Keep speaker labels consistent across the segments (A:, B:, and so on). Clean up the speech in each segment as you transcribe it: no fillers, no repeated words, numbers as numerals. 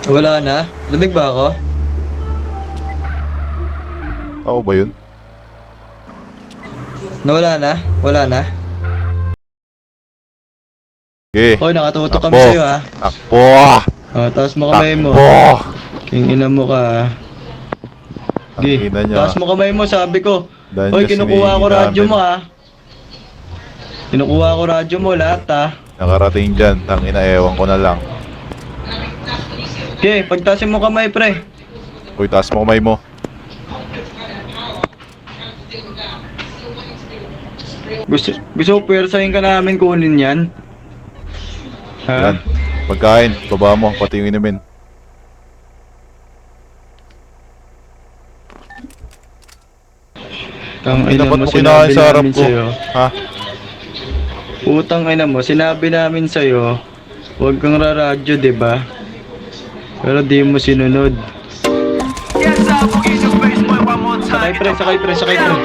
A: Wala na? Lamig ba ako?
B: Ako ba yun?
A: Nawala na? Wala na?
B: Okay.
A: Hoy, nakatutok
B: Takbo.
A: kami sa'yo ha.
B: Takbo!
A: Oh, taas mo kamay mo.
B: Takbo!
A: King ina mo ka ha. Gi,
B: Tangina niya.
A: taas mo kamay mo, sabi ko.
B: Dahil
A: Hoy,
B: niya
A: kinukuha ko
B: sinihingi
A: radyo
B: namin.
A: mo ha. Kinukuha ko radyo mo lahat ha.
B: Nakarating dyan. Tangina, ewan ko na lang.
A: Okay, pagtasin mo kamay pre.
B: Uy, taas mo kamay mo.
A: Gusto ko pwersahin ka namin kunin yan. Ha?
B: Yan. Pagkain. Baba mo. Pati yung inumin.
A: Tang
B: Ay,
A: ina
B: dapat
A: mo,
B: mo kinain
A: sinabi
B: sa harap
A: namin
B: ko.
A: sa'yo.
B: Ha?
A: Utang ina mo, sinabi namin sa'yo, huwag kang raradyo, diba? Pero di mo sinunod. Sakay pre, sakay pre, sakay pre.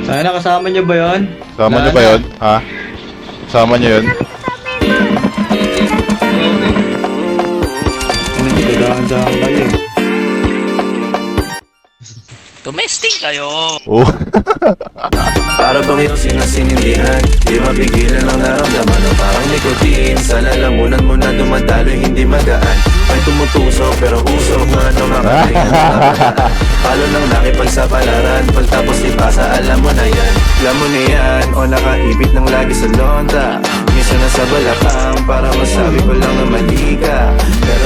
A: Sana kasama niyo ba yun?
B: Kasama niyo ba yun? Ha? Kasama niyo yun?
A: Ano dito, dahan-dahan kayo eh.
C: Domestic kayo.
B: Oo.
D: Para bang ito sinasinindihan, di mapigilan ang naramdaman o parang nikotin. Sa lalamunan mo na dumadaloy, hindi magaan. May tumutusok pero usok na nung nakakalingan ng nakaraan. Palo nang nakipagsapalaran, pagtapos ipasa alam mo na yan. Alam mo na yan, o nakaibit ng lagi sa lonta. Minsan nasa balakang para masabi ko lang na mali ka. Pero